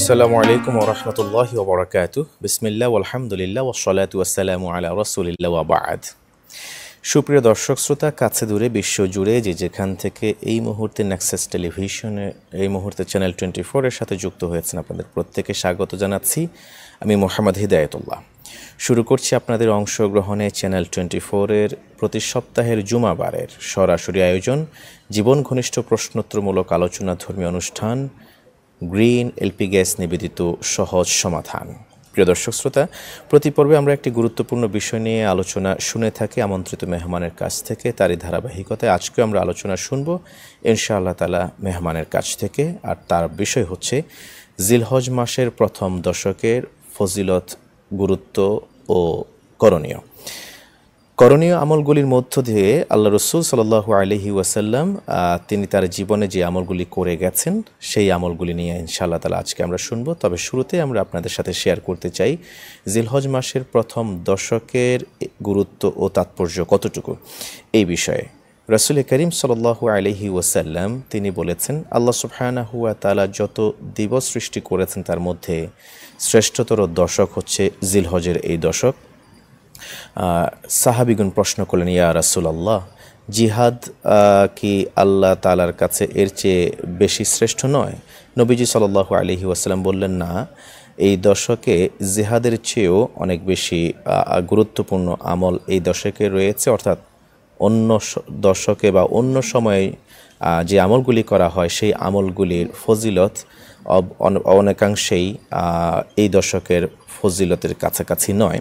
আসসালামু আলাইকুম ওয়া রাহমাতুল্লাহি ওয়া বারাকাতুহু। বিসমিল্লাহ ওয়ালহামদুলিল্লাহ ওয়াসসালাতু ওয়াসসালামু আলা রাসূলিল্লাহ ওয়া বা'দ। সুপ্রিয় দর্শক শ্রোতা, কাছে দূরে বিশ্ব জুড়ে যে যেখান থেকে এই মুহূর্তে নেক্সাস টেলিভিশনে এই মুহূর্তে চ্যানেল 24 এর সাথে যুক্ত হয়েছেন, আপনাদের প্রত্যেকে স্বাগত জানাচ্ছি। আমি মোহাম্মদ হিদায়াতুল্লাহ। শুরু করছি আপনাদের অংশগ্রহণে চ্যানেল 24 এর প্রতি সপ্তাহের জুমাবারের সরাসরি আয়োজন জীবন ঘনিষ্ঠ প্রশ্নোত্তরমূলক আলোচনা ধর্মীয় অনুষ্ঠান গ্রিন এলপি গ্যাস নিবেদিত সহজ সমাধান। প্রিয় দর্শক শ্রোতা, প্রতি পর্বে আমরা একটি গুরুত্বপূর্ণ বিষয় নিয়ে আলোচনা শুনে থাকি আমন্ত্রিত মেহমানের কাছ থেকে। তারই ধারাবাহিকতায় আজকেও আমরা আলোচনা শুনব ইনশাআল্লাহ তাআলা মেহমানের কাছ থেকে। আর তার বিষয় হচ্ছে জিলহজ মাসের প্রথম দশকের ফজিলত, গুরুত্ব ও করণীয় আমলগুলির মধ্য দিয়ে আল্লাহ রসুল সাল্লাল্লাহু আলাইহি ওয়াসাল্লাম তিনি তার জীবনে যে আমলগুলি করে গেছেন সেই আমলগুলি নিয়ে ইনশাআল্লাহ তাআলা আজকে আমরা শুনবো। তবে শুরুতে আমরা আপনাদের সাথে শেয়ার করতে চাই জিলহজ মাসের প্রথম দশকের গুরুত্ব ও তাৎপর্য কতটুকু এই বিষয়ে। রাসূল করিম সাল্লাল্লাহু আলাইহি ওয়াসাল্লাম তিনি বলেছেন, আল্লাহ সুবহানাহু ওয়া তাআলা যত দিবস সৃষ্টি করেছেন তার মধ্যে শ্রেষ্ঠতর দশক হচ্ছে জিলহজের এই দশক। সাহাবিগুন প্রশ্ন করলেন, ইয়া রাসূলুল্লাহ, জিহাদ কি আল্লাহ তাআলার কাছে এর চেয়ে বেশি শ্রেষ্ঠ নয়? নবীজি সাল্লাল্লাহু আলাইহি ওয়াসাল্লাম বললেন, না, এই দশকে জিহাদের চেয়েও অনেক বেশি গুরুত্বপূর্ণ আমল এই দশকে রয়েছে। অর্থাৎ অন্য দশকে বা অন্য সময়ে যে আমলগুলি করা হয় সেই আমলগুলির ফজিলত অনেকাংশেই এই দশকের ফজিলতের কাছাকাছি নয়।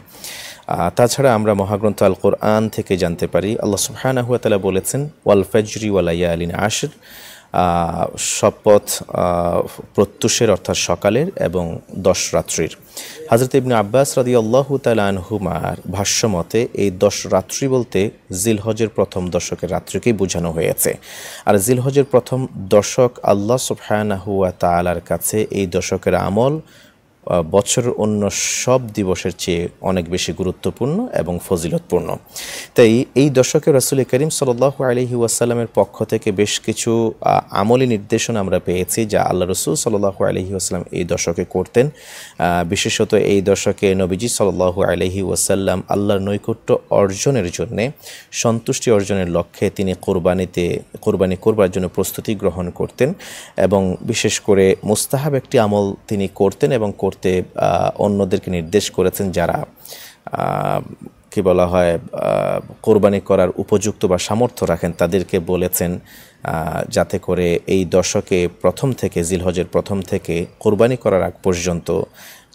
তাছাড়া আমরা মহাগ্রন্থ আল কোরআন থেকে জানতে পারি আল্লাহ সুবহানাহু ওয়া তাআলা বলেছেন, ওয়াল ফাজরি ওয়া লায়ালিন আশর, শপথ প্রত্যুষের অর্থাৎ সকালের এবং 10 রাত্রির। হযরত ইবনে আব্বাস রাদিয়াল্লাহু তাআলা আনহুমার ভাষ্যমতে এই 10 রাত্রি বলতে জিলহজের প্রথম দশকের রাত্রিকেই বোঝানো হয়েছে। আর জিলহজের প্রথম দশক আল্লাহ সুবহানাহু ওয়া তাআলার কাছে এই দশকের আমল বছরের অন্য সব দিবসের চেয়ে অনেক বেশি গুরুত্বপূর্ণ এবং ফজিলতপূর্ণ। তাই এই দশকে রাসূল করিম সাল্লাল্লাহু আলাইহি ওয়াসাল্লামের পক্ষ থেকে বেশ কিছু আমলি নির্দেশনা আমরা পেয়েছি যা আল্লাহ রসুল সাল্লাল্লাহু আলাইহি ওয়াসাল্লাম এই দশকে করতেন। বিশেষত এই দশকে নবীজি সাল্লাল্লাহু আলাইহি ওয়াসাল্লাম আল্লাহর নৈকট্য অর্জনের জন্যে, সন্তুষ্টি অর্জনের লক্ষ্যে তিনি কোরবানি করবার জন্য প্রস্তুতি গ্রহণ করতেন এবং বিশেষ করে মুস্তাহাব একটি আমল তিনি করতেন এবং অন্যদেরকে নির্দেশ করেছেন যারা কি বলা হয় কোরবানি করার উপযুক্ত বা সামর্থ্য রাখেন, তাদেরকে বলেছেন যাতে করে এই দশকে প্রথম থেকে জিলহজের প্রথম থেকে কোরবানি করার আগ পর্যন্ত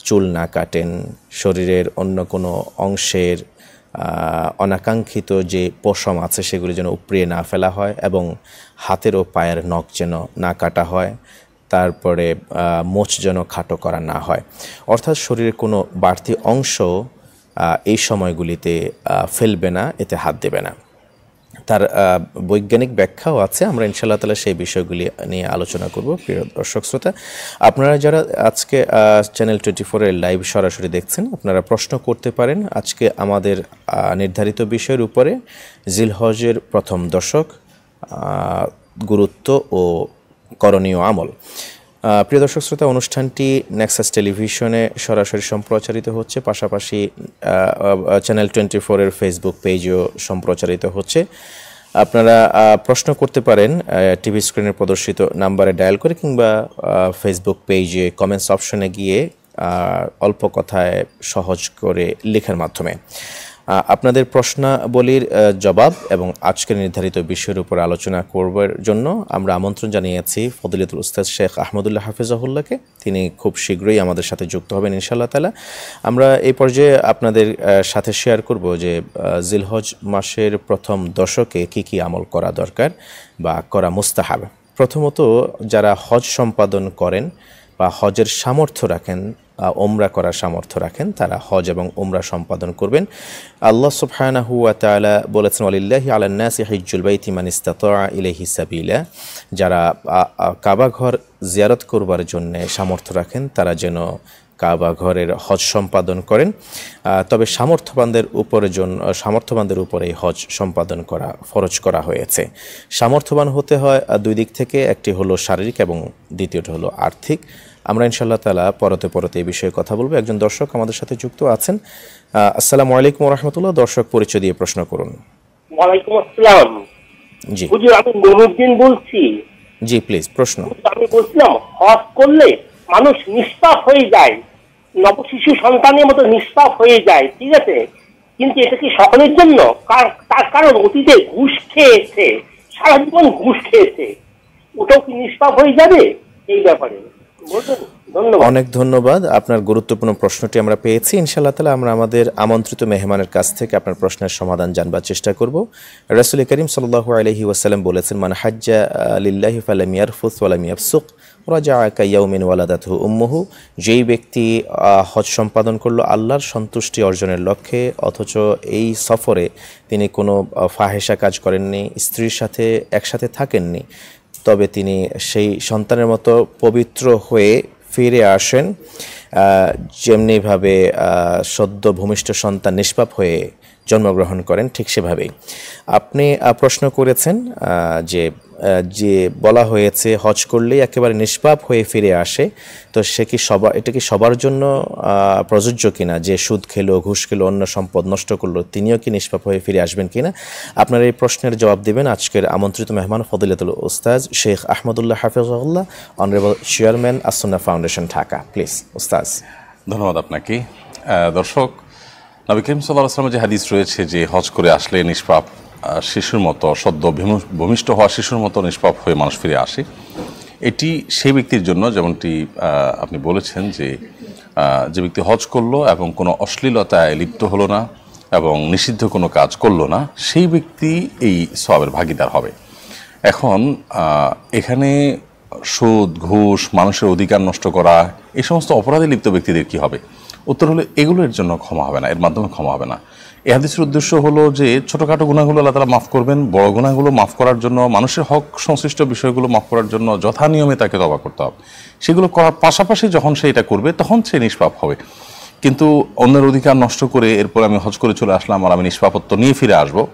চুল না কাটেন, শরীরের অন্য কোনো অংশের অনাকাঙ্ক্ষিত যে পশম আছে সেগুলি যেন উপড়িয়ে না ফেলা হয় এবং হাতের ও পায়ের নখ যেন না কাটা হয়। তারপরে মোচ যেন খাটো করা না হয়, অর্থাৎ শরীরের কোনো বাড়তি অংশ এই সময়গুলিতে ফেলবে না, এতে হাত দেবে না। তার বৈজ্ঞানিক ব্যাখ্যাও আছে, আমরা ইনশাআল্লাহ তাআলা সেই বিষয়গুলি নিয়ে আলোচনা করব। প্রিয় দর্শক শ্রোতা, আপনারা যারা আজকে চ্যানেল 24 এর লাইভ সরাসরি দেখছেন, আপনারা প্রশ্ন করতে পারেন আজকে আমাদের নির্ধারিত বিষয়ের উপরে, জিলহজের প্রথম দশক, গুরুত্ব ও করণীয় আমল। প্রিয় দর্শক শ্রোতা, অনুষ্ঠানটি নেক্সাস টেলিভিশনে সরাসরি সম্প্রচারিত হচ্ছে, পাশাপাশি চ্যানেল 24 এর ফেসবুক পেজেও সম্প্রচারিত হচ্ছে। আপনারা প্রশ্ন করতে পারেন টিভি স্ক্রিনে প্রদর্শিত নাম্বারে ডায়াল করে কিংবা ফেসবুক পেজে কমেন্টস অপশনে গিয়ে অল্প কথায় সহজ করে লেখার মাধ্যমে আপনাদের প্রশ্নাবলীর জবাব এবং আজকের নির্ধারিত বিষয়ের উপর আলোচনা করবার জন্য আমরা আমন্ত্রণ জানিয়েছি ফজিলতুল উস্তাদ শেখ আহমদুল্লাহ হাফিজাহুল্লাহকে। তিনি খুব শীঘ্রই আমাদের সাথে যুক্ত হবেন ইনশাআল্লাহ তাআলা। আমরা এই পর্যায়ে আপনাদের সাথে শেয়ার করব যে জিলহজ মাসের প্রথম দশকে কি কি আমল করা দরকার বা করা মুস্তাহাব। প্রথমত, যারা হজ সম্পাদন করেন বা হজের সামর্থ্য রাখেন, ওমরা করার সামর্থ্য রাখেন, তারা হজ এবং ওমরা সম্পাদন করবেন। আল্লাহ সুবহানাহু ওয়া তাআলা বলেছেন, ওয়ালিল্লাহি আলান নাসি হিজ্জুল বাইতি মান ইসতাতাআ ইলাইহি সাবিলা, যারা কাবা ঘর জিয়ারত করবার জন্য সামর্থ্য রাখেন তারা যেন কাবা ঘরের হজ সম্পাদন করেন। তবে সামর্থ্যবানদের উপরে হজ সম্পাদন করা ফরজ করা হয়েছে। সামর্থ্যবান হতে হয় দুই দিক থেকে, একটি হলো শারীরিক এবং দ্বিতীয়টি হলো আর্থিক। আমরা ইনশাআল্লাহ তাআলা পরতে এই বিষয়ে কথা বলবো। একজন দর্শক আমাদের সাথে যুক্ত আছেন। আসসালামু আলাইকুম ওয়া রাহমাতুল্লাহ। দর্শক পরিচয় দিয়ে প্রশ্ন করুন। ওয়ালাইকুম আসসালাম। জি হুজুর, আমি নুরুদ্দিন বলছি। জি প্লিজ প্রশ্ন। আমি বলছিলাম, হজ করলে মানুষ নিষ্পাপ হয়ে যায়, নবশিশু সন্তানের মতো নিষ্পাপ হয়ে যায়, ঠিক আছে, কিন্তু এটা কি সকলের জন্য? তার কারণ অতীতে ঘুষ খেয়েছে, সারা জীবন ঘুষ খেয়েছে, ওটাও কি নিষ্পাপ হয়ে যাবে? এই ব্যাপারে বলবেন? ধন্যবাদ। অনেক ধন্যবাদ। আপনার গুরুত্বপূর্ণ প্রশ্নটি আমরা পেয়েছি। ইনশাআল্লাহ তাআলা আমরা আমাদের আমন্ত্রিত মেহমানের কাছ থেকে আপনার প্রশ্নের সমাধান জানবার চেষ্টা করব। রাসূল করিম সাল্লাল্লাহু আলাইহি ওয়াসাল্লাম বলেছেন, মান হাজ্জা লিল্লাহি ফালাম ইয়ারফুস ওয়ালাম ইয়াফসুক রাজাআ কায়াউমিন ওয়ালাদাতহু উম্মুহু। যেই ব্যক্তি হজ সম্পাদন করলো আল্লাহর সন্তুষ্টি অর্জনের লক্ষ্যে, অথচ এই সফরে তিনি কোনো ফাহেসা কাজ করেননি, স্ত্রীর সাথে একসাথে থাকেননি, তবে তিনি সেই সন্তানের মতো পবিত্র হয়ে ফিরে আসেন, যেমনিভাবে সদ্য ভূমিষ্ঠ সন্তান নিষ্পাপ হয়ে জন্মগ্রহণ করেন, ঠিক সেভাবেই আপনি প্রশ্ন করেছেন যে বলা হয়েছে হজ করলেই একেবারে নিষ্পাপ হয়ে ফিরে আসে, তো সে কি এটা কি সবার জন্য প্রযোজ্য কিনা? যে সুদ খেলো, ঘুষ খেলো, অন্য সম্পদ নষ্ট করলো, তিনিও কি নিষ্পাপ হয়ে ফিরে আসবেন কিনা? আপনার এই প্রশ্নের জবাব দেবেন আজকের আমন্ত্রিত মেহমান ফদিলাতুল উস্তাজ শেখ আহমদুল্লাহ হাফিজুল্লাহ, honourable chairman As Sunnah foundation, Dhaka. Please উস্তাজ। ধন্যবাদ আপনাকে। দর্শক, নবী করিম সাল্লাল্লাহু আলাইহি ওয়াসাল্লামের যে হাদিস রয়েছে যে হজ করে আসলে নিষ্পাপ শিশুর মতো, সদ্য ভূমিষ্ঠ হওয়া শিশুর মতো নিষ্পাপ হয়ে মানুষ ফিরে আসে, এটি সেই ব্যক্তির জন্য, যেমনটি আপনি বলেছেন যে ব্যক্তি হজ করলো এবং কোনো অশ্লীলতায় লিপ্ত হলো না এবং নিষিদ্ধ কোনো কাজ করলো না, সেই ব্যক্তি এই সওয়াবের ভাগীদার হবে। এখন এখানে সুদ, ঘুষ, মানুষের অধিকার নষ্ট করা, এই সমস্ত অপরাধে লিপ্ত ব্যক্তিদের কি হবে? উত্তর হলো এগুলো এর জন্য ক্ষমা হবে না, এর মাধ্যমে ক্ষমা হবে না। এই হাদিসের উদ্দেশ্য হলো যে ছোটোখাটো গুনাহগুলো আল্লাহ তাআলা মাফ করবেন, বড় গুনাহগুলো মাফ করার জন্য, মানুষের হক সংশ্লিষ্ট বিষয়গুলো মাফ করার জন্য যথা নিয়মে তাকে তওবা করতে হবে। সেগুলো করার পাশাপাশি যখন সে এটা করবে তখন সে নিষ্পাপ হবে। কিন্তু অন্যের অধিকার নষ্ট করে এরপর আমি হজ করে চলে আসলাম আর আমি নিষ্পাপত্ব নিয়ে ফিরে আসবো,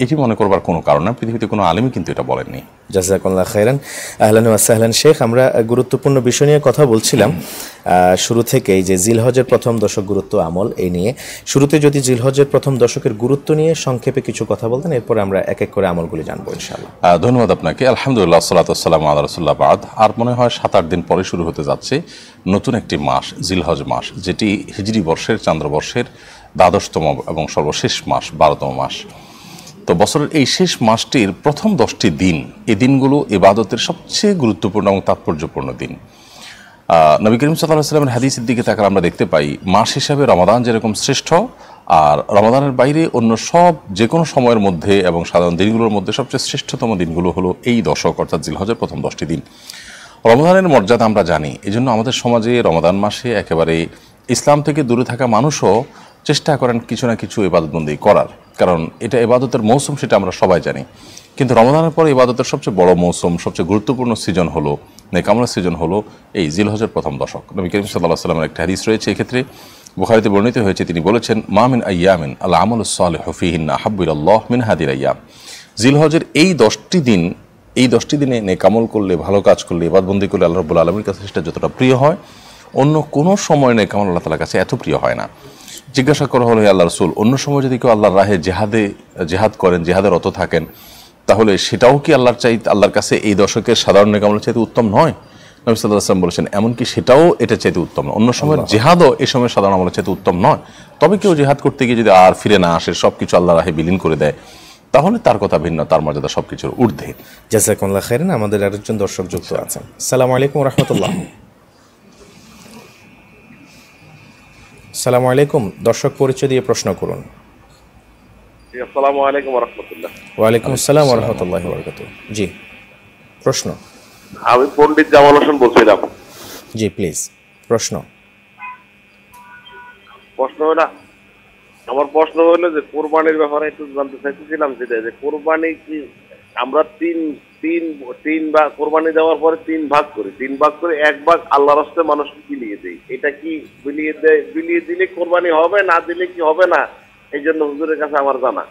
এটি মনে করবার কোনো কারণ না। পৃথিবীতে কোনো আলেমই কিন্তু এটা বলেননি। জাযাকুল্লাহ খাইরান। আহলান ওয়া সাহলান শেখ। আমরা গুরুত্বপূর্ণ বিষয় নিয়ে কথা বলছিলাম শুরু থেকেই, যে জিলহজের প্রথম দশক, গুরুত্ব আমল, এই নিয়ে। শুরুতে যদি জিলহজের প্রথম দশকের গুরুত্ব নিয়ে সংক্ষেপে কিছু কথা বলতেন, এরপর আমরা এক এক করে আমলগুলি জানবো ইনশাআল্লাহ। ধন্যবাদ আপনাকে। আলহামদুলিল্লাহ, সালাতু ওয়াসসালামু আলা রাসূলিল্লাহ, বাদ। আর মনে হয় 7-8 দিন পরে শুরু হতে যাচ্ছে নতুন একটি মাস, জিলহজ মাস, যেটি হিজরি বর্ষের, চান্দ্রবর্ষের দ্বাদশতম এবং সর্বশেষ মাস, 12তম মাস। তো বছরের এই শেষ মাসটির প্রথম 10টি দিন, এই দিনগুলো ইবাদতের সবচেয়ে গুরুত্বপূর্ণ এবং তাৎপর্যপূর্ণ দিন। নবী করিম সাল্লাল্লাহু আলাইহি ওয়াসাল্লামের হাদিসের দিকে তাকালে আমরা দেখতে পাই, মাস হিসাবে রমাদান যেরকম শ্রেষ্ঠ, আর রমাদানের বাইরে অন্য সব যে কোনো সময়ের মধ্যে এবং সাধারণ দিনগুলোর মধ্যে সবচেয়ে শ্রেষ্ঠতম দিনগুলো হলো এই দশক, অর্থাৎ জিলহজের প্রথম 10টি দিন। রমাদানের মর্যাদা আমরা জানি, এজন্য আমাদের সমাজে রমাদান মাসে একেবারে ইসলাম থেকে দূরে থাকা মানুষও চেষ্টা করেন কিছু না কিছু ইবাদতবন্দি করার, কারণ এটা ইবাদতের মৌসুম, সেটা আমরা সবাই জানি। কিন্তু রমাদানের পরে ইবাদতের সবচেয়ে বড় মৌসুম, সবচেয়ে গুরুত্বপূর্ণ সিজন হলো, নেকামলের সিজন হলো এই জিলহজের প্রথম দশক। নবী করিম সাল্লাল্লাহু আলাইহি ওয়াসাল্লামের একটা হাদিস রয়েছে, এক্ষেত্রে বুখারীতে বর্ণিত হয়েছে, তিনি বলেছেন, মা মিন আইয়ামিন আল আমালুস সালিহু ফীহিন্না আহাব্বু ইলাল্লাহ মিন হাদিল আইয়াম। জিলহজের এই 10টি দিন, এই 10টি দিনে নেকামল করলে, ভালো কাজ করলে, ইবাদতবন্দি করলে আল্লাহ রাব্বুল আলামিনের কাছে সেটা যতটা প্রিয় হয়, অন্য কোনো সময় নেকামল আল্লাহ তাআলার কাছে এত প্রিয় হয় না। জিজ্ঞাসা করা হলো, হে আল্লাহ রাসূল, অন্য সময় যদি কেউ আল্লাহর রাহে জেহাদ করেন, জেহাদে রত থাকেন, তাহলে সেটাও কি আল্লাহর কাছে এই দশকের সাধারণ নেকামলের চাইতে উত্তম নয়? নবী সাল্লাল্লাহু আলাইহি ওয়াসাল্লাম বলেছেন, এমনকি সেটাও এটা চাইতে উত্তম নয়, অন্য সময়ের জেহাদও এই সময় সাধারণ আমলের চাইতে উত্তম নয়। তবে কেউ জেহাদ করতে গিয়ে যদি আর ফিরে না আসে, সব কিছু আল্লাহর রাহে বিলীন করে দেয়, তাহলে তার কথা ভিন্ন, তার মর্যাদা সবকিছুর ঊর্ধ্বে। জাযাকুল্লাহ খাইরান। আমাদের আরেকজন দর্শক যুক্ত আছেন। আসসালামু আলাইকুম ওয়া রাহমাতুল্লাহ। আসসালামু আলাইকুম। দর্শক পরিচয় দিয়ে প্রশ্ন করুন। আসসালামু আলাইকুম ওয়া রাহমাতুল্লাহ। ওয়া আলাইকুম আসসালাম ওয়া রাহমাতুল্লাহি ওয়া বারাকাতুহু। জি, প্রশ্ন। আমি পণ্ডিত জামাল হোসেন বলছিলাম। জি প্লিজ প্রশ্ন। আমার প্রশ্ন হলো যে কোরবানির ব্যাপারে একটু জানতে চাইছিলাম, যেটা যে কোরবানি কি আমরা তিন ভাগ কোরবানি দেওয়ার পরে 3 ভাগ করি, 3 ভাগ করে 1 ভাগ আল্লাহর রাস্তায় মানুষকে বিলিয়ে দেই, এটা কি বিলিয়ে দিলে কোরবানি হবে, না দিলে কি হবে না? এই জন্য হুজুরের কাছে আমার জানা।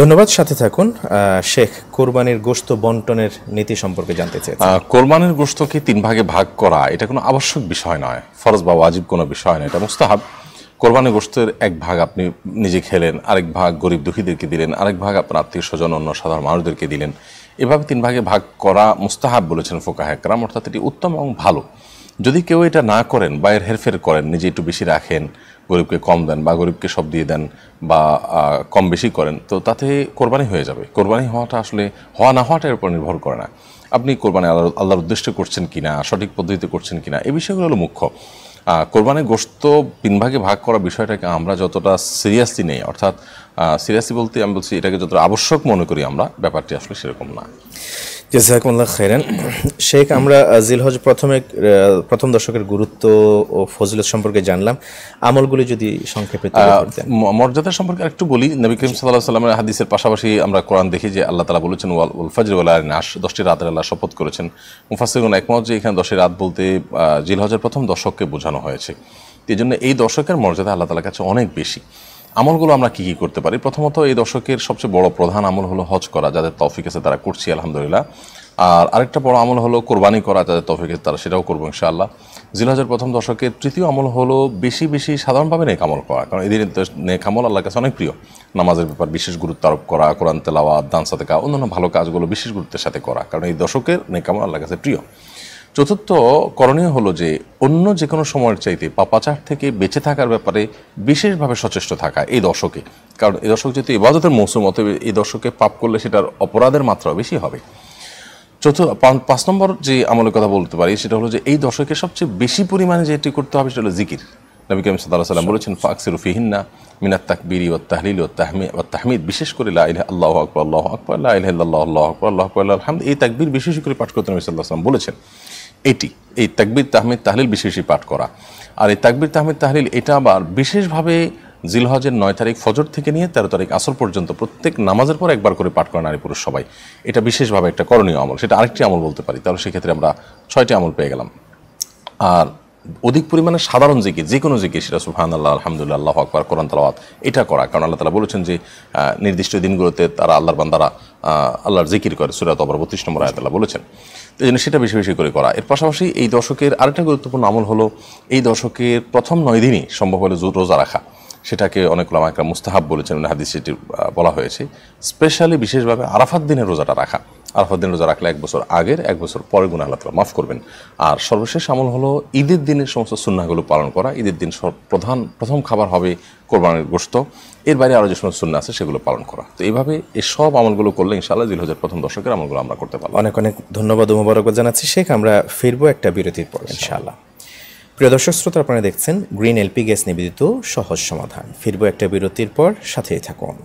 ধন্যবাদ, সাথে থাকুন। শেখ, কোরবানির গোশত বন্টনের নীতি সম্পর্কে জানতে চাই। কোরবানির গোশতকে 3 ভাগে ভাগ করা এটা কোনো আবশ্যক বিষয় নয়, ফরজ বা ওয়াজিব কোনো বিষয় নয়, এটা মুস্তাহাব। কোরবানির গোশতের 1 ভাগ আপনি নিজে খেলেন, আরেক ভাগ গরিব দুঃখীদেরকে দিলেন, আরেক ভাগ আপনার আত্মীয় স্বজন অন্য সাধারণ মানুষদেরকে দিলেন। এভাবে 3 ভাগে ভাগ করা মুস্তাহাব বলেছেন ফুকাহে কেরাম, অর্থাৎ এটি উত্তম এবং ভালো। যদি কেউ এটা না করেন বা এর হেরফের করেন, নিজে একটু বেশি রাখেন, গরিবকে কম দেন বা গরিবকে সব দিয়ে দেন বা কম বেশি করেন, তো তাতে কোরবানি হয়ে যাবে। কোরবানি হওয়াটা আসলে হওয়া না হওয়াটার উপর নির্ভর করে না। আপনি কোরবানি আল্লাহর উদ্দেশ্যে করছেন কিনা, সঠিক পদ্ধতিতে করছেন কিনা, এই বিষয়গুলো হলো মুখ্য। কোরবানির গোশত 3 ভাগে ভাগ করা বিষয়টাকে আমরা যতটা সিরিয়াসলি নেই, অর্থাৎ সিরিয়াসলি বলতে আমি বলছি এটাকে যতটা আবশ্যক মনে করি আমরা, ব্যাপারটি আসলে সেরকম না। জাযাকুমুল্লাহ খাইরান। শেখ, আমরা জিলহজ প্রথম দশকের গুরুত্ব ও ফজিলত সম্পর্কে জানলাম, আমলগুলি যদি সংক্ষেপে তুলে ধরতেন। মর্যাদা সম্পর্কে একটু বলি। নবী করিম সাল্লাল্লাহু আলাইহি ওয়াসাল্লামের হাদিসের পাশাপাশি আমরা কোরআন দেখি যে আল্লাহ তাআলা বলেছেন ওয়াল ফজর ওয়াল লাইলিন আশর, 10টি রাতের আল্লাহ শপথ করেছেন। মুফাসসিরগণ একমত যে এখানে 10টি রাত বলতে জিলহজের প্রথম দশককে বোঝানো হয়েছে। এই জন্য এই দশকের মর্যাদা আল্লাহ তাআলার কাছে অনেক বেশি। আমলগুলো আমরা কি কি করতে পারি? প্রথমত এই দশকের সবচেয়ে বড় প্রধান আমল হলো হজ করা, যাদের তৌফিক আছে তারা করছি আলহামদুলিল্লাহ। আর আরেকটা বড় আমল হলো কোরবানি করা, যাদের তৌফিক আছে তারা সেটাও করবো ইনশাআল্লাহ। জিলহজের প্রথম দশকের তৃতীয় আমল হলো বেশি বেশি সাধারণভাবে নেক আমল করা, কারণ এই দিনের নেক আমল আল্লাহর কাছে অনেক প্রিয়। নামাজের ব্যাপার বিশেষ গুরুত্ব আরোপ করা, কোরআন তেলাওয়াত, দান সাদেকা, অন্যান্য ভালো কাজগুলো বিশেষ গুরুত্বের সাথে করা, কারণ এই দশকের নেক আমল আল্লাহর কাছে প্রিয়। চতুর্থ করণীয় হলো যে অন্য যে কোনো সময়ের চাইতে পাপাচার থেকে বেঁচে থাকার ব্যাপারে বিশেষভাবে সচেষ্ট থাকা এই দশকে, কারণ এই দশক যেহেতু ইবাদতের মৌসুম, অতএব এই দশকে পাপ করলে সেটার অপরাধের মাত্রা বেশি হবে। 5 নম্বর যে আমলের কথা বলতে পারি সেটা হলো যে এই দশকে সবচেয়ে বেশি পরিমাণে যেটি করতে হবে সেটা হলো জিকির। নবী করিম সাল্লাল্লাহু আলাইহি ওয়াসাল্লাম বলেছেন ফাকসিরু ফিহিন্না মিনাত তাকবীরি ওয়াত তাহলিল ওয়াত তাহমিদ, বিশেষ করে লা ইলাহা আল্লাহু আকবার আল্লাহু আকবার, লা ইলাহা ইল্লাল্লাহু আল্লাহু আকবার আল্লাহু আকবার আল্লাহুল হামদ, এই তাকবীর বিশেষ করে পাঠ করতে নবী সাল্লাল্লাহু আলাইহি ওয়াসাল্লাম বলেছেন। এই তাকবীর তাহমিদ তাহলিল বিশেষ পাঠ করা। আর এই তাকবীর তাহমিদ তাহলিল এটা আবার বিশেষভাবে জিলহজের 9 তারিখ ফজর থেকে নিয়ে 13 তারিখ আসর পর্যন্ত প্রত্যেক নামাজের পর একবার করে পাঠ করে নারী পুরুষ সবাই। এটা বিশেষভাবে একটা করণীয় আমল, সেটা আরেকটি আমল বলতে পারি। তাহলে সেক্ষেত্রে আমরা 6টি আমল পেয়ে গেলাম। আর অধিক পরিমাণে সাধারণ জিকির, যে কোনো জিকির, সেটা সুবহানাল্লাহ, আলহামদুলিল্লাহ, আল্লাহু আকবার, কোরআন তেলাওয়াত, এটা করা, কারণ আল্লাহ তাআলা বলেছেন যে নির্দিষ্ট দিনগুলোতে তারা আল্লাহর বান্দারা আল্লাহর জিকির করে, সূরা তওবার 32 নম্বর আয়াতে আল্লাহ বলেছেন। এই জন্য সেটা বেশি বেশি করে করা। এর পাশাপাশি এই দশকের আরেকটা গুরুত্বপূর্ণ আমল হলো এই দশকের প্রথম 9 দিনই সম্ভব হলে রোজা রাখা। সেটাকে অনেক উলামা একরাম মুস্তাহাব বলেছেন, হাদিসে সেটি বলা হয়েছে। স্পেশালি বিশেষভাবে আরাফাত দিনের রোজাটা রাখা। আরাফাত দিনের রোজা রাখলে 1 বছর আগের 1 বছর পরের গুনাহ আল্লাহ তাআলা মাফ করবেন। আর সর্বশেষ আমল হলো ঈদের দিনের সমস্ত সুন্নাহগুলো পালন করা। ঈদের দিন প্রথম খাবার হবে কোরবানির গোশত, এর বাইরে আরও যে সমস্ত সুন্নাহ আছে সেগুলো পালন করা। তো এইভাবে এই সব আমলগুলো করলে ইনশাআল্লাহ জিলহজের প্রথম দশকের আমলগুলো আমরা করতে পারবো। অনেক অনেক ধন্যবাদ ও মোবারকবাদ জানাচ্ছি শেখ। আমরা ফিরবো একটা বিরতির পর ইনশাআল্লাহ। প্রিয় দর্শক শ্রোতা, আপনারা দেখছেন গ্রিন এলপি গ্যাস নিবেদিত সহজ সমাধান। ফিরবো একটা বিরতির পর, সাথেই থাকুন।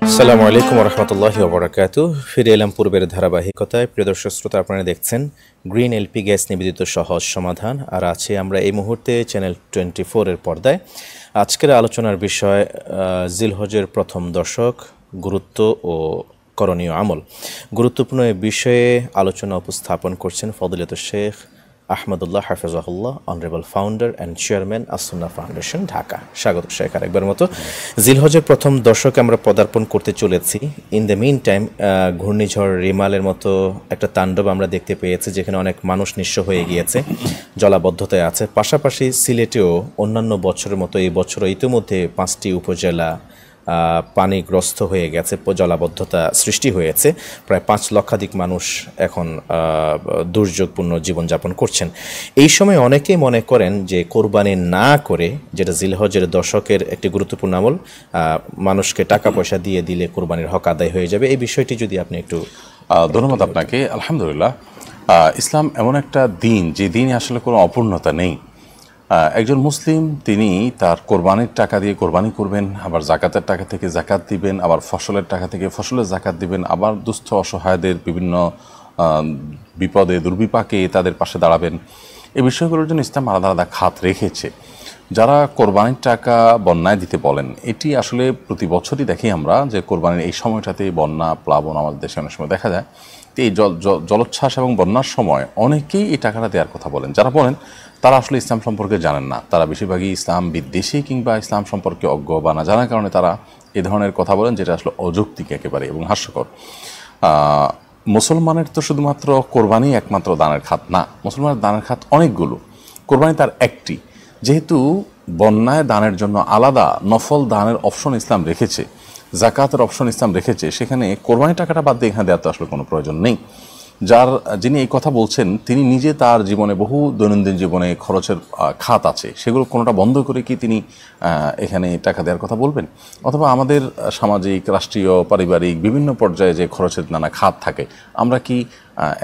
আসসালামু আলাইকুম ওয়া রাহমাতুল্লাহি ওয়া বারাকাতুহু। ফিরে এলাম পূর্বের ধারাবাহিকতায়। প্রিয় দর্শক শ্রোতা, আপনারা দেখছেন গ্রিন এলপি গ্যাস নিবেদিত সহজ সমাধান। আর আছে আমরা এই মুহূর্তে চ্যানেল 24 এর পর্দায়। আজকের আলোচনার বিষয় জিলহজের প্রথম দশক, গুরুত্ব ও করণীয় আমল। গুরুত্বপূর্ণ এই বিষয়ে আলোচনা উপস্থাপন করছেন ফজিলাতুল শেখ আহমদুল্লাহ হাফিজাহুল্লাহ, honourable founder and chairman As Sunnah foundation, Dhaka. স্বাগত শেখ আরেকবার মতো। জিলহজের প্রথম দশকে আমরা পদার্পণ করতে চলেছি। ইন দ্য মিন টাইম ঘূর্ণিঝড় রিমালের মতো একটা তাণ্ডব আমরা দেখতে পেয়েছি, যেখানে অনেক মানুষ নিঃস্ব হয়ে গিয়েছে, জলাবদ্ধতায় আছে। পাশাপাশি সিলেটেও অন্যান্য বছরের মতো এই বছরও ইতিমধ্যে 5টি উপজেলা পানিগ্রস্ত হয়ে গেছে, জলাবদ্ধতা সৃষ্টি হয়েছে। প্রায় 5 লক্ষাধিক মানুষ এখন দুর্যোগপূর্ণ জীবনযাপন করছেন। এই সময় অনেকেই মনে করেন যে কোরবানি না করে, যেটা জিলহজের দশকের একটি গুরুত্বপূর্ণ আমল, মানুষকে টাকা পয়সা দিয়ে দিলে কোরবানির হক আদায় হয়ে যাবে। এই বিষয়টি যদি আপনি একটু। ধন্যবাদ আপনাকে। আলহামদুলিল্লাহ, ইসলাম এমন একটা দিন যে দিনে আসলে কোনো অপূর্ণতা নেই। একজন মুসলিম তিনি তার কোরবানির টাকা দিয়ে কোরবানি করবেন, আবার জাকাতের টাকা থেকে জাকাত দিবেন, আবার ফসলের টাকা থেকে ফসলের জাকাত দিবেন, আবার দুস্থ অসহায়দের বিভিন্ন বিপদে দুর্বিপাকে তাদের পাশে দাঁড়াবেন। এই বিষয়গুলোর জন্য ইসলাম আলাদা আলাদা খাত রেখেছে। যারা কোরবানির টাকা বন্যায় দিতে বলেন, এটি আসলে প্রতি বছরই দেখি আমরা যে কোরবানির এই সময়টাতে বন্যা প্লাবন আমাদের দেশে অনেক সময় দেখা যায়। তো এই জলোচ্ছ্বাস এবং বন্যার সময় অনেকেই এই টাকাটা দেওয়ার কথা বলেন। যারা বলেন তারা আসলে ইসলাম সম্পর্কে জানেন না, তারা বেশিরভাগই ইসলাম বিদ্বেষী কিংবা ইসলাম সম্পর্কে অজ্ঞ বা না জানার কারণে তারা এ ধরনের কথা বলেন, যেটা আসলে অযৌক্তিক একেবারে এবং হাস্যকর। মুসলমানের তো শুধুমাত্র কোরবানি একমাত্র দানের খাত না, মুসলমানের দানের খাত অনেকগুলো, কোরবানি তার একটি। যেহেতু বন্যায় দানের জন্য আলাদা নফল দানের অপশন ইসলাম রেখেছে, জাকাতের অপশন ইসলাম রেখেছে, সেখানে কোরবানি টাকাটা বাদ দিয়ে এখানে দেওয়ার তো আসলে কোনো প্রয়োজন নেই। যিনি এই কথা বলছেন তিনি নিজে তার জীবনে বহু দৈনন্দিন জীবনে খরচের খাত আছে, সেগুলো কোনোটা বন্ধ করে কি তিনি এখানে টাকা দেওয়ার কথা বলবেন? অথবা আমাদের সামাজিক, রাষ্ট্রীয়, পারিবারিক বিভিন্ন পর্যায়ে যে খরচের নানা খাত থাকে, আমরা কি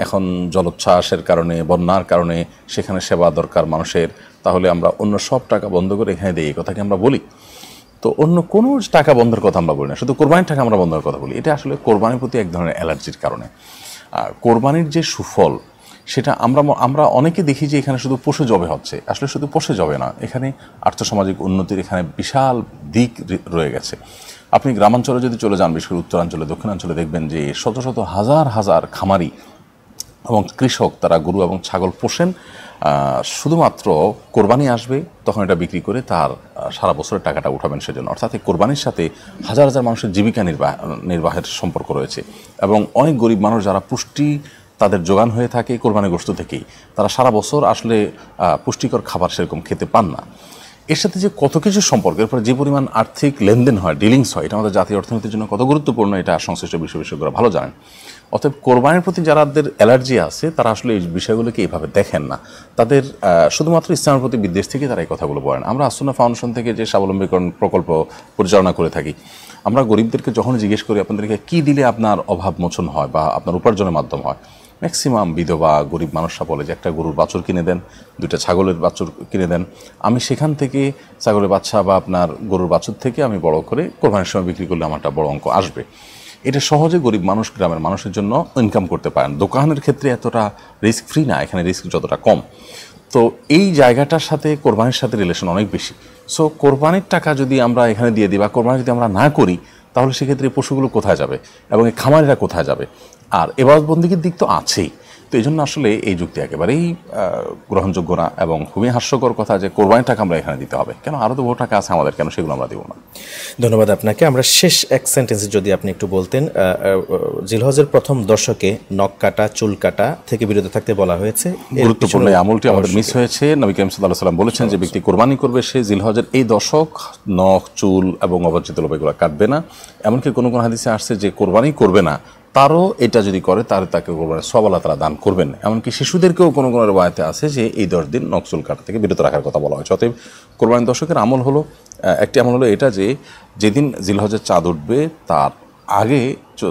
এখন জলোচ্ছ্বাসের কারণে, বন্যার কারণে সেখানে সেবা দরকার মানুষের, তাহলে আমরা অন্য সব টাকা বন্ধ করে এখানে দিই, এই কথা কি আমরা বলি? তো অন্য কোনো টাকা বন্ধের কথা আমরা বলি না, শুধু কোরবানির টাকা আমরা বন্ধের কথা বলি। এটা আসলে কোরবানির প্রতি এক ধরনের অ্যালার্জির কারণে। কোরবানির যে সুফল সেটা আমরা অনেকে দেখি যে এখানে শুধু পশু জবে হচ্ছে, আসলে শুধু পশু জবে না, এখানে আর্থসামাজিক উন্নতির এখানে বিশাল দিক রয়ে গেছে। আপনি গ্রামাঞ্চলে যদি চলে যান, বিশেষ করে উত্তরাঞ্চলে, দক্ষিণাঞ্চলে, দেখবেন যে শত শত হাজার হাজার খামারি এবং কৃষক তারা গরু এবং ছাগল পোষেন, শুধুমাত্র কোরবানি আসবে তখন এটা বিক্রি করে তার সারা বছরের টাকাটা উঠাবেন সেজন্য। অর্থাৎ এই কোরবানির সাথে হাজার হাজার মানুষের জীবিকা নির্বাহের সম্পর্ক রয়েছে। এবং অনেক গরিব মানুষ যারা পুষ্টি তাদের যোগান হয়ে থাকে কোরবানি গোশত থেকেই, তারা সারা বছর আসলে পুষ্টিকর খাবার সেরকম খেতে পান না। এর সাথে যে কত কিছু সম্পর্ক, এরপরে যে পরিমাণ আর্থিক লেনদেন হয়, ডিলিংস হয়, এটা আমাদের জাতীয় অর্থনীতির জন্য কত গুরুত্বপূর্ণ এটা সংশ্লিষ্ট বিশেষজ্ঞরা ভালো জানেন। অতএব কোরবানির প্রতি যাদের অ্যালার্জি আছে তারা আসলে এই বিষয়গুলোকে এইভাবে দেখেন না, তাদের শুধুমাত্র ইসলামের প্রতি বিদ্বেষ থেকে তারা এই কথাগুলো বলেন। আমরা আসুন্নাহ ফাউন্ডেশন থেকে যে স্বাবলম্বীকরণ প্রকল্প পরিচালনা করে থাকি, আমরা গরিবদেরকে যখন জিজ্ঞেস করি আপনাদেরকে কী দিলে আপনার অভাব মোচন হয় বা আপনার উপার্জনের মাধ্যম হয়, ম্যাক্সিমাম বিধবা গরিব মানুষরা বলে যে একটা গরুর বাছুর কিনে দেন, 2টা ছাগলের বাছুর কিনে দেন, আমি সেখান থেকে ছাগলের বাচ্চা বা আপনার গরুর বাছুর থেকে আমি বড় করে কোরবানির সময় বিক্রি করলে আমার একটা বড় অঙ্ক আসবে। এটা সহজে গরিব মানুষ, গ্রামের মানুষের জন্য ইনকাম করতে পারেন। দোকানের ক্ষেত্রে এতটা রিস্ক ফ্রি না, এখানে রিস্ক যতটা কম। তো এই জায়গাটার সাথে কোরবানির সাথে রিলেশন অনেক বেশি। সো কোরবানির টাকা যদি আমরা এখানে দিয়ে দিই বা কোরবানি যদি আমরা না করি, তাহলে সেক্ষেত্রে পশুগুলো কোথায় যাবে এবং এই খামারিরা কোথায় যাবে? আর এবাদতবন্দিগির দিক তো আছেই। তো এই জন্য আসলে এই যুক্তি একেবারেই গ্রহণযোগ্য না এবং খুবই হাস্যকর কথা যে কোরবানির টাকা আমরা এখানে দিতে হবে কেন? আরও তো বহু টাকা আছে আমাদের, কেন সেগুলো আমরা দেবো না? ধন্যবাদ আপনাকে। আমরা শেষ এক সেন্টেন্সে যদি আপনি একটু বলতেন, জিলহজের প্রথম দশকে নখ কাটা, চুল কাটা থেকে বিরত থাকতে বলা হয়েছে, গুরুত্বপূর্ণ এই আমলটি আমাদের মিস হয়েছে। নবী করিম সাল্লাল্লাহু আলাইহি ওয়াসাল্লাম বলেছেন যে ব্যক্তি কোরবানি করবে সে জিলহজের এই দশক নখ, চুল এবং অবাঞ্ছিত লোভ এগুলো কাটবে না। এমনকি কোনো কোনো হাদিসে আসছে যে কোরবানি করবে না তারও এটা যদি করে তাহলে তাকে কোরবানির সওয়াব আল্লাহ তাআলা দান করবেন। এমনকি শিশুদেরকেও কোনো কোনো রিওয়ায়াতে আছে যে এই 10 দিন নখ চুল কাটা থেকে বিরত রাখার কথা বলা হয়েছে। অতএব কোরবানির দশকের আমল হলো, একটি আমল হলো এটা যে যেদিন জিলহজের চাঁদ উঠবে তার আগে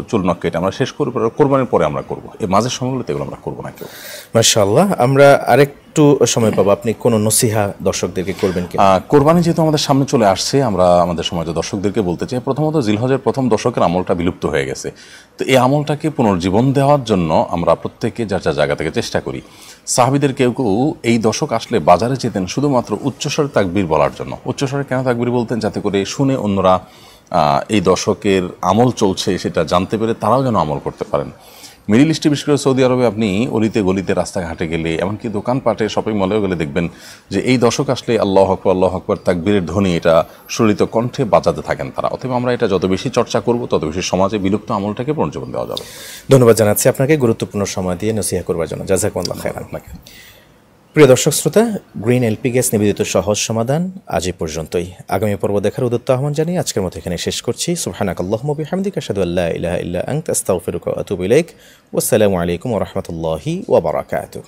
চুল নখ কেটে আমরা শেষ করবো, কোরবানির পরে আমরা করবো। এই মাঝের সময়গুলোতে এগুলো আমরা করবো না কেউ। মাশাআল্লাহ। আমরা আরেকটু সময় পাবো, আপনি কোনো নসিহা দর্শকদেরকে করবেন কি? কোরবানি যেহেতু আমাদের সামনে চলে আসছে, আমরা আমাদের সমাজে দর্শকদেরকে বলতে চাই, প্রথমত জিলহজের প্রথম দশকের আমলটা বিলুপ্ত হয়ে গেছে। তো এই আমলটাকে পুনর্জীবন দেওয়ার জন্য আমরা প্রত্যেকে যার যার জায়গা থেকে চেষ্টা করি। সাহাবীদের কেউ কেউ এই দশক আসলে বাজারে যেতেন শুধুমাত্র উচ্চস্বরে তাকবীর বলার জন্য। উচ্চস্বরে কেন তাকবীর বলতেন? যাতে করে শুনে অন্যরা এই দশকের আমল চলছে সেটা জানতে পেরে তারাও যেন আমল করতে পারেন। মিডিল ইস্টে, বিশেষ করে সৌদি আরবে আপনি অলিতে গলিতে রাস্তাঘাটে গেলে, এমনকি দোকানপাটে, শপিং মলেও গেলে দেখবেন যে এই দশক আসলে আল্লাহু আকবার, আল্লাহু আকবার তাকবীরের ধ্বনি এটা সুরিত কণ্ঠে বাজাতে থাকেন তারা। অতএব আমরা এটা যত বেশি চর্চা করব তত বেশি সমাজে বিলুপ্ত আমলটাকে পুনর্জীবন দেওয়া যাবে। ধন্যবাদ জানাচ্ছি আপনাকে গুরুত্বপূর্ণ সময় দিয়ে নসিহা করবার জন্য। জাযাকুমুল্লাহ খাইরান। আপনাকে প্রিয় দর্শক শ্রোতা, গ্রিন এলপি গ্যাস নিবেদিত সহজ সমাধান আজ এই পর্যন্তই। আগামী পর্ব দেখার উদ্যত আহ্বান জানিয়ে আজকের মতো এখানে শেষ করছি। সুবহানাকাল্লাহুম্মা ওয়া বিহামদিকা আশহাদু আল্লা ইলাহা ইল্লা আনতা আস্তাগফিরুকা ওয়া আতুবু ইলাইক। ওয়াসসালামু আলাইকুম ওয়া রাহমাতুল্লাহি ওয়া বারাকাতুহু।